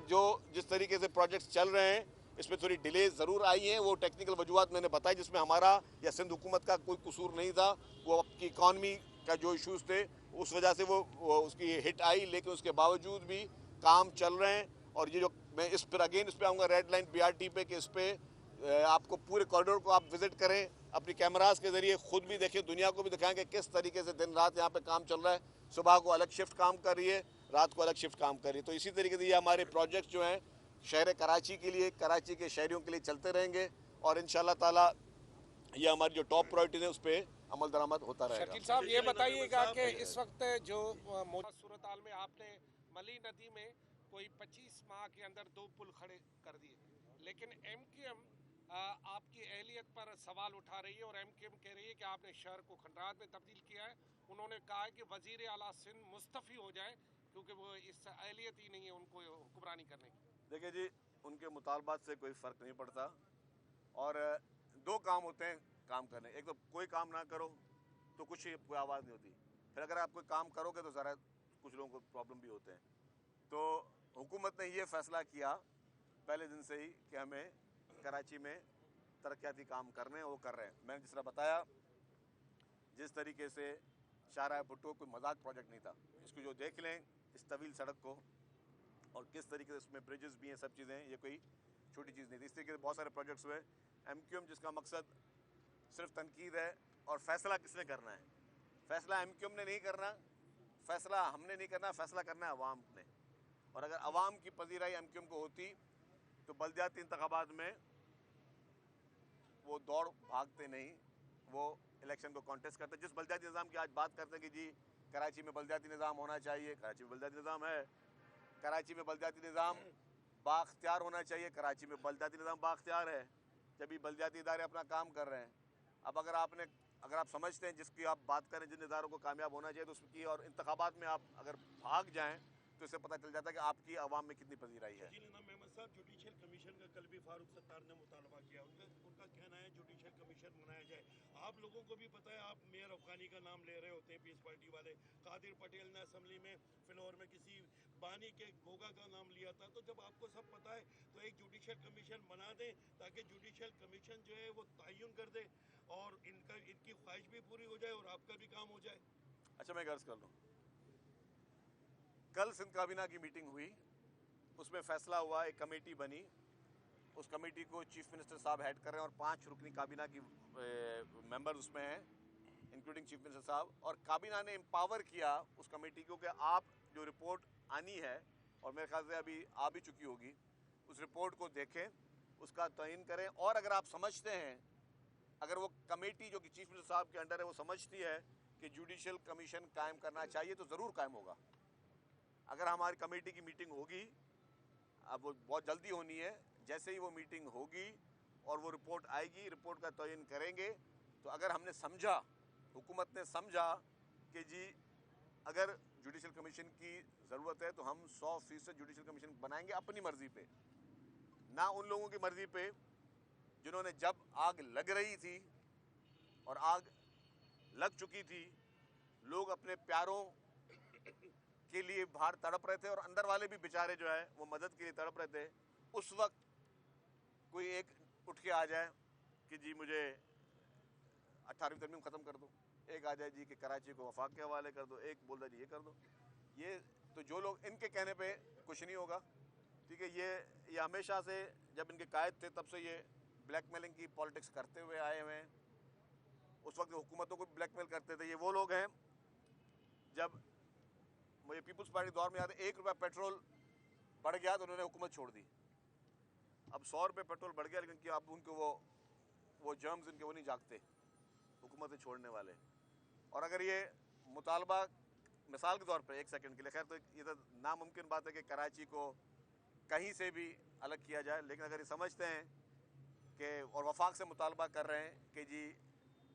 जो जिस तरीके से प्रोजेक्ट्स चल रहे हैं इसमें थोड़ी डिले ज़रूर आई हैं। वो टेक्निकल वजूहत मैंने बताई जिसमें हमारा या सिंध हुकूमत का कोई कसूर नहीं था। वो आपकी इकॉनमी का जो इश्यूज़ थे उस वजह से वो उसकी हिट आई, लेकिन उसके बावजूद भी काम चल रहे हैं। और ये जो मैं इस पर अगेन इस पर आऊँगा रेड लाइन BRT पे कि इस पर आपको पूरे कॉरिडोर को आप विजिट करें, अपनी कैमरास के ज़रिए खुद भी देखें, दुनिया को भी दिखाएं कि किस तरीके से दिन रात यहाँ पे काम चल रहा है। सुबह को अलग शिफ्ट काम कर रही है, रात को अलग शिफ्ट काम कर रही है। तो इसी तरीके से ये हमारे प्रोजेक्ट जो हैं शहर कराची के लिए, कराची के शहरियों के लिए चलते रहेंगे और इंशाल्लाह ताला ये हमारी जो टॉप प्रायोरिटीज है उस पर अमल दरामद होता रहेगा। शकील साहब ये बताइएगा कि इस वक्त जो मौजूदा सूरत हाल में आपने मली नदी में कोई 25 माह के अंदर 2 पुल खड़े कर दिए, लेकिन MQM आपकी अहलियत पर सवाल उठा रही है और MQM कह रही है कि आपने शहर को खंडरात में तब्दील किया है। उन्होंने कहा है कि वजीर आला सिंध मुस्तफ़ी हो जाए क्योंकि वो इस अहलियत ही नहीं है उनको हुक्मरानी करने की। देखिए जी, उनके मुतालबात से कोई फ़र्क नहीं पड़ता और दो काम होते हैं काम करने। एक तो कोई काम ना करो तो कुछ कोई आवाज़ नहीं होती, फिर अगर आप कोई काम करोगे तो ज़रा कुछ लोगों को प्रॉब्लम भी होते हैं। तो हुकूमत ने ये फ़ैसला किया पहले दिन से ही कि हमें कराची में तरक्याती काम करने हैं, वो कर रहे हैं। मैंने जिस तरह बताया, जिस तरीके से शाहराह भुट्टो कोई मजाक प्रोजेक्ट नहीं था, इसको जो देख लें इस तवील सड़क को और किस तरीके से इसमें ब्रिजेस भी हैं, सब चीज़ें हैं, ये कोई छोटी चीज़ नहीं थी। इस तरीके से बहुत सारे प्रोजेक्ट्स हुए। MQM जिसका मकसद सिर्फ तनकीद है और फैसला किसने करना है, फैसला MQM ने नहीं करना, फैसला हमने नहीं करना, फैसला करना है अवाम ने। और अगर अवाम की पजीराई MQM को होती तो बल्दियाती इंतखाबात में वो दौड़ भागते नहीं, वो इलेक्शन को कॉन्टेस्ट करते। जिस बल्दियाती निज़ाम की आज बात करते हैं कि जी कराची में बल्दियाती निज़ाम होना चाहिए, कराची में बल्दियाती निज़ाम है, कराची में बल्दियाती निज़ाम बाख्तियार होना चाहिए, कराची में बल्दियाती निज़ाम बाख्तियार है जब भी बल्दियाती इदारे अपना काम कर रहे हैं। अब अगर आप समझते हैं जिसकी आप बात करें, जिन इदारों को कामयाब होना चाहिए तो उसकी, और इंतखाबात में आप अगर भाग जाएँ तो इससे पता चल जाता है कि आपकी आवाम में कितनी पजीराई है। जुडिशल कमीशन का कल भी फारूक सत्तार ने मुतालबा किया, उनका कहना है जुडिशल कमीशन बनाया जाए। आप लोगों को भी पता है, आप मेयर अफगानी का नाम ले रहे होते हैं पीस पार्टी वाले, कादिर पटेल ने असम्बली में फिलौर में किसी बानी के गोगा का नाम लिया था। तो जब आपको सब पता है तो एक जुडिशल कमीशन बना दें ताकि जुडिशल कमीशन जो है वो तयन कर दे और इनकी ख्वाहिश भी पूरी हो जाए और आपका भी काम हो जाए। अच्छा, मैं गर्ज कर लूँ, कल सिंध काबीना की मीटिंग हुई, उसमें फैसला हुआ, एक कमेटी बनी, उस कमेटी को चीफ मिनिस्टर साहब हेड कर रहे हैं और 5 रुकनी काबीना की मेंबर उसमें हैं इंक्लूडिंग चीफ मिनिस्टर साहब। और काबीना ने एम्पावर किया उस कमेटी को कि आप जो रिपोर्ट आनी है, और मेरे ख्याल से अभी आ भी चुकी होगी, उस रिपोर्ट को देखें, उसका तयन करें। और अगर आप समझते हैं, अगर वो कमेटी जो कि चीफ मिनिस्टर साहब के अंडर है वो समझती है कि जुडिशल कमीशन कायम करना चाहिए तो ज़रूर कायम होगा। अगर हमारी कमेटी की मीटिंग होगी, अब वो बहुत जल्दी होनी है, जैसे ही वो मीटिंग होगी और वो रिपोर्ट आएगी, रिपोर्ट का तयन करेंगे। तो अगर हमने समझा, हुकूमत ने समझा कि जी अगर जुडिशल कमीशन की ज़रूरत है तो हम 100% जुडिशल कमीशन बनाएंगे अपनी मर्ज़ी पे, ना उन लोगों की मर्ज़ी पे जिन्होंने जब आग लग रही थी और आग लग चुकी थी, लोग अपने प्यारों के लिए बाहर तड़प रहे थे और अंदर वाले भी बेचारे जो है वो मदद के लिए तड़प रहे थे। उस वक्त कोई एक उठ के आ जाए कि जी मुझे 18वीं तरमीम ख़त्म कर दो, एक आ जाए जी कि कराची को वफाक के हवाले कर दो, एक बोल दे जी ये कर दो। ये तो जो लोग इनके कहने पे कुछ नहीं होगा, ठीक है। ये हमेशा से जब इनके कायद थे तब से ये ब्लैकमेलिंग की पॉलिटिक्स करते हुए आए हुए हैं। उस वक्त हुकूमतों को ब्लैकमेल करते थे। ये वो लोग हैं, जब मुझे पीपल्स पार्टी दौर में याद है, 1 रुपया पेट्रोल बढ़ गया तो उन्होंने हुकूमत छोड़ दी। अब 100 रुपये पेट्रोल बढ़ गया, लेकिन अब उनको वो जर्म्स इनके वो नहीं जागते हुकूमतें छोड़ने वाले। और अगर ये मुतालबा मिसाल के तौर पर 1 सेकंड के लिए, खैर तो ये तो नामुमकिन बात है कि कराची को कहीं से भी अलग किया जाए, लेकिन अगर ये समझते हैं कि और वफाक से मुतालबा कर रहे हैं कि जी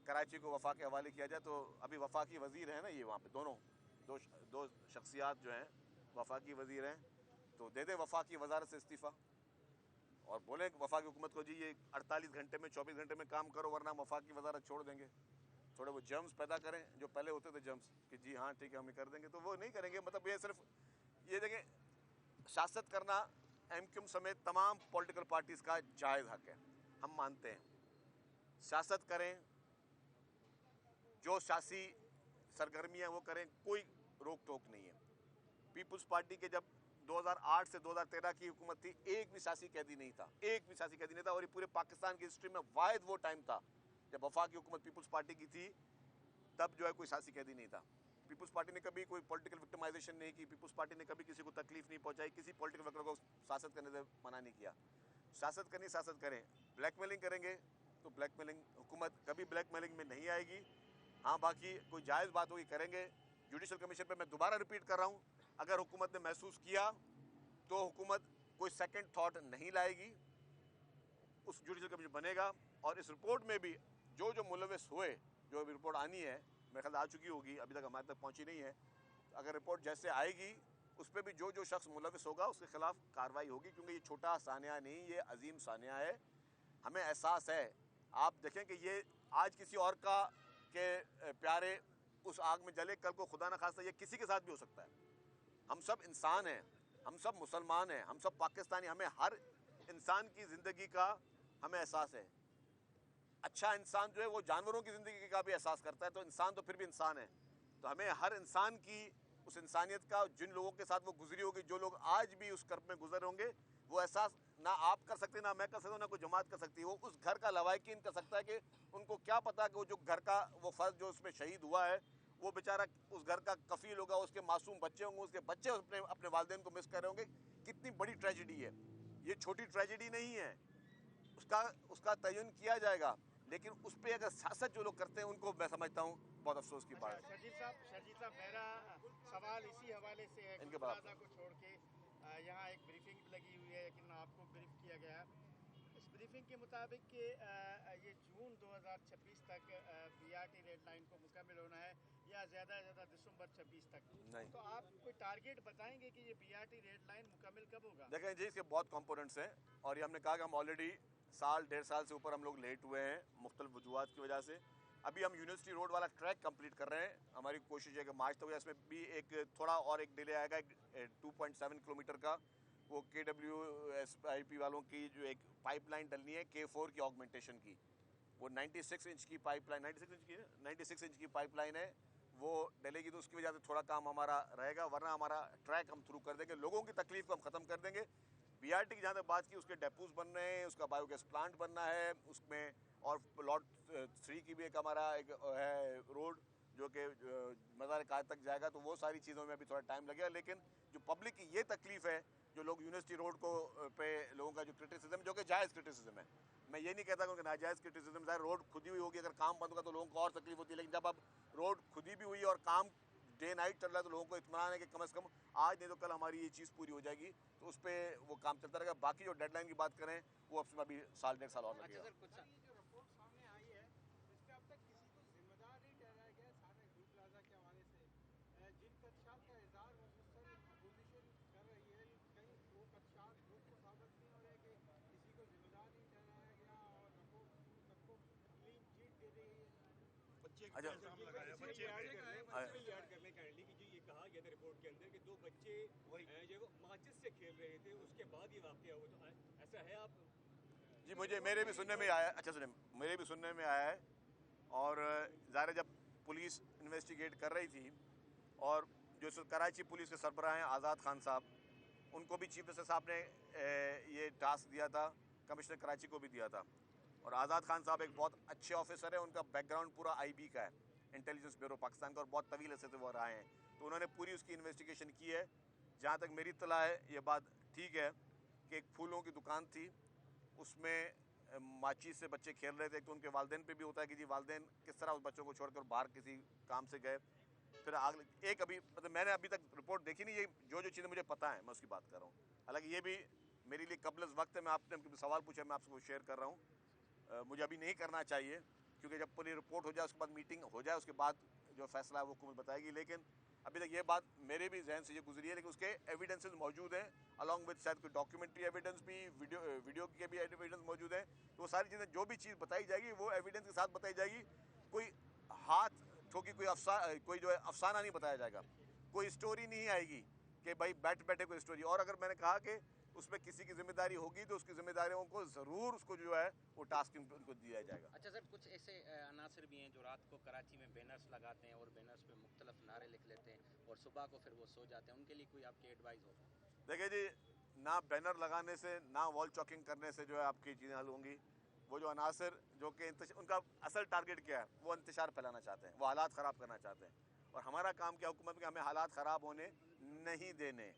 कराची को वफाक के हवाले किया जाए, तो अभी वफाकी वज़ीर हैं ना, ये वहाँ पे दो शख्सियात जो हैं वफाकी वज़ीर हैं, तो दे दे वफाकी वजारत से इस्तीफ़ा और बोलें वफाकी हुकूमत को जी ये 48 घंटे में 24 घंटे में काम करो वरना वफाकी वजारत छोड़ देंगे। थोड़े वो जर्म्स पैदा करें जो पहले होते थे जर्म्स कि जी हाँ ठीक है हम ये कर देंगे, तो वो नहीं करेंगे। मतलब ये सिर्फ ये देखें, सियासत करना एमक्यूएम समेत तमाम पॉलिटिकल पार्टीज का जायज़ हक है। हम मानते हैं सियासत करें, जो सियासी सरगर्मियां वो करें, कोई रोक टोक नहीं है। पीपुल्स पार्टी के जब 2008 से 2013 की हुकूमत थी, एक भी सियासी कैदी नहीं था, एक भी सियासी कैदी नहीं था। और ये पूरे पाकिस्तान की हिस्ट्री में वाहिद वो टाइम था जब वफाकी हुकूमत पीपुल्स पार्टी की थी, तब जो है कोई सियासी कैदी नहीं था। पीपुल्स पार्टी ने कभी कोई पॉलिटिकल विक्टिमाइजेशन नहीं की, पीपुल्स पार्टी ने कभी किसी को तकलीफ नहीं पहुंचाई, किसी पॉलिटिकल वर्कर को सियासत करने से मना नहीं किया। सियासत करनी, सियासत करें। ब्लैकमेलिंग करेंगे तो ब्लैकमेलिंग, हुकूमत कभी ब्लैकमेलिंग में नहीं आएगी। हाँ, बाकी कोई जायज़ बात होगी करेंगे। जुडिशल कमीशन पर मैं दोबारा रिपीट कर रहा हूँ, अगर हुकूमत ने महसूस किया तो हुकूमत कोई सेकंड थॉट नहीं लाएगी, उस जुडिशल कमीशन बनेगा। और इस रिपोर्ट में भी जो मुलविस हुए, जो अभी रिपोर्ट आनी है, मेरे ख्याल आ चुकी होगी, अभी तक हमारे तक पहुंची नहीं है, अगर रिपोर्ट जैसे आएगी उस पर भी जो शख्स मुलविस होगा उसके खिलाफ कार्रवाई होगी, क्योंकि ये छोटा सानिया नहीं, ये अजीम सानिया है। हमें एहसास है, आप देखें कि ये आज किसी और का के प्यारे उस आग में जले, कल को खुदा न खास्ता ये किसी के साथ भी हो सकता है। हम सब इंसान हैं, हम सब मुसलमान हैं, हम सब पाकिस्तानी, हमें हर इंसान की ज़िंदगी का हमें एहसास है। अच्छा इंसान जो है वो जानवरों की ज़िंदगी का भी एहसास करता है, तो इंसान तो फिर भी इंसान है। तो हमें हर इंसान की उस इंसानियत का, जिन लोगों के साथ वो गुजरी होगी, जो लोग आज भी उस कर्ब में गुजर होंगे, वो एहसास ना आप कर सकते, ना मैं कर सकता हूँ, ना कोई जमात कर सकती है। वो उस घर का लवाकिन कर सकता है कि उनको क्या पता कि वो जो घर का वो फ़र्द जो उसमें शहीद हुआ है, वो बेचारा उस घर का कफील होगा, उसके मासूम बच्चे होंगे, उसके बच्चे अपने वालिदैन को मिस कर रहे होंगे। कितनी बड़ी ट्रेजेडी है ये, छोटी ट्रेजेडी नहीं है। उसका तयन किया जाएगा, लेकिन उस पर अगर सियासत जो लोग करते हैं उनको मैं समझता हूँ बहुत अफसोस की बात है। शर्जील साहब, मेरा सवाल इसी हवाले से है, इनके प्लाजा को छोड़ के यहाँ एक ब्रीफिंग लगी हुई है, लेकिन आपको ब्रीफ किया गया है। इस ब्रीफिंग के मुताबिक कि ये जून 2026 तक बीआरटी रेड लाइन को मुकम्मल होना है, या ज़्यादा से ज़्यादा दिसंबर 26 तक। नहीं, तो आप कोई टारगेट बताएंगे कि ये बीआरटी रेड लाइन मुकम्मल कब होगा? देखें जी, इसके बहुत कंपोनेंट्स हैं, और ये हमने कहा कि हम ऑलरेडी साल 1.5 साल से ऊपर हम लोग लेट हुए हैं मुख्तलिफ वजूहात की वजह से। अभी हम यूनिवर्सिटी रोड वाला ट्रैक कंप्लीट कर रहे हैं। हमारी कोशिश है कि मार्च तक, इसमें भी एक थोड़ा और एक डिले आएगा, 2.7 किलोमीटर का। वो KWSIP वालों की जो एक पाइपलाइन डलनी है K4 की ऑगमेंटेशन की, वो 96 इंच की पाइपलाइन, 96 इंच की पाइपलाइन है, वो डलेगी, तो उसकी वजह से थोड़ा काम हमारा रहेगा। वरना हमारा ट्रैक हम थ्रू कर देंगे, लोगों की तकलीफ को हम ख़त्म कर देंगे। बीआरटी की जहाँ तक बात की, उसके डेपोज बन रहे हैं, उसका बायोगैस प्लांट बनना है उसमें, और लॉट 3 की भी एक हमारा एक है रोड जो कि मज़ार कायद तक जाएगा। तो वो सारी चीज़ों में अभी थोड़ा टाइम लगेगा। लेकिन जो पब्लिक की ये तकलीफ़ है, जो लोग यूनिवर्सिटी रोड को पे लोगों का जो क्रिटिसिज्म, जो कि जायज़ क्रिटिसिज्म है, मैं ये नहीं कहता कि नाजायज़ क्रिटिसिज्म है। रोड खुदी हुई होगी, अगर काम बंद होगा तो लोगों को और तकलीफ होती है। लेकिन जब अब रोड खुदी भी हुई और काम डे नाइट चल रहा है, तो लोगों को इत्मीनान है कि कम से कम आज नहीं तो कल हमारी ये चीज़ पूरी हो जाएगी, तो उस पर वो काम चलता रहेगा। बाकी जो डेडलाइन की बात करें, वो अब अभी साल 1.5 साल और लगेगा। बच्चे अच्छा, इल्जाम लगाया, बच्चे करने काइंडली कि जो ये कहा गया था रिपोर्ट के अंदर कि 2 बच्चे जो माचिस से खेल रहे थे, उसके बाद ये वाकया हुआ, तो ऐसा है? आप जी, मुझे मेरे भी सुनने में आया, अच्छा सुने, मेरे भी सुनने में आया है। और ज़ाहिर है, जब पुलिस इन्वेस्टिगेट कर रही थी, और जो कराची पुलिस के सरबराह हैं आज़ाद खान साहब, उनको भी चीफ मिनिस्टर साहब ने ये टास्क दिया था, कमिश्नर कराची को भी दिया था। और आज़ाद खान साहब एक बहुत अच्छे ऑफिसर हैं, उनका बैकग्राउंड पूरा IB का है, इंटेलिजेंस ब्यूरो पाकिस्तान का, और बहुत तवील अरसे से वो रहे हैं। तो उन्होंने पूरी उसकी इन्वेस्टिगेशन की है। जहाँ तक मेरी इत्तला है, ये बात ठीक है कि एक फूलों की दुकान थी, उसमें माचिस से बच्चे खेल रहे थे। तो उनके वालिदैन पे भी होता है कि जी वालिदैन किस तरह उस बच्चों को छोड़कर बाहर किसी काम से गए। फिर आग एक अभी मतलब मैंने अभी तक रिपोर्ट देखी नहीं, ये जो चीज़ें मुझे पता है मैं उसकी बात कर रहा हूँ। हालांकि ये भी मेरे लिए कबल वक्त है, मैं आपने सवाल पूछा, मैं आपको शेयर कर रहा हूँ। मुझे अभी नहीं करना चाहिए, क्योंकि जब पूरी रिपोर्ट हो जाए, उसके बाद मीटिंग हो जाए, उसके बाद जो फैसला है वो हुकूमत बताएगी। लेकिन अभी तक ये बात मेरे भी जहन से ये गुजरी है, लेकिन उसके एविडेंसेस मौजूद हैं, अलॉन्ग विद शायद कोई डॉक्यूमेंट्री एविडेंस भी, वीडियो के भी एविडेंस मौजूद हैं। तो वो सारी चीज़ें, जो भी चीज़ बताई जाएगी वो एविडेंस के साथ बताई जाएगी। कोई हाथ ठोकी कोई जो है अफसाना नहीं बताया जाएगा, कोई स्टोरी नहीं आएगी कि भाई बैठे बैठे कोई स्टोरी। और अगर मैंने कहा कि उसमें किसी की जिम्मेदारी होगी तो उसकी जिम्मेदारियों को ज़रूर उसको जो है वो टास्क उनको दिया जाएगा। अच्छा सर, कुछ ऐसे अनासर भी हैं जो रात को कराची में बैनर्स लगाते हैं और बैनर्स पे मुख्तलिफ नारे लिख लेते हैं और सुबह को फिर वो सो जाते हैं, उनके लिए कोई आपकी एडवाइस हो? देखिए जी, ना बैनर लगाने से ना वॉल चॉकिंग करने से जो है आपकी चीज़ें हल होंगी। वो जो अनासर जो कि उनका असल टारगेट क्या है, वो इंतशार फैलाना चाहते हैं, वो हालात ख़राब करना चाहते हैं। और हमारा काम क्या हुकूमत में, हमें हालात ख़राब होने नहीं देने,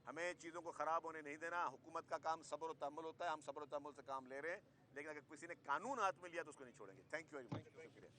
हमें चीज़ों को ख़राब होने नहीं देना। हुकूमत का काम सब्र और तहम्मुल होता है, हम सब्र और तहम्मुल से काम ले रहे हैं, लेकिन अगर किसी ने कानून हाथ में लिया तो उसको नहीं छोड़ेंगे। थैंक यू वेरी मच, शुक्रिया।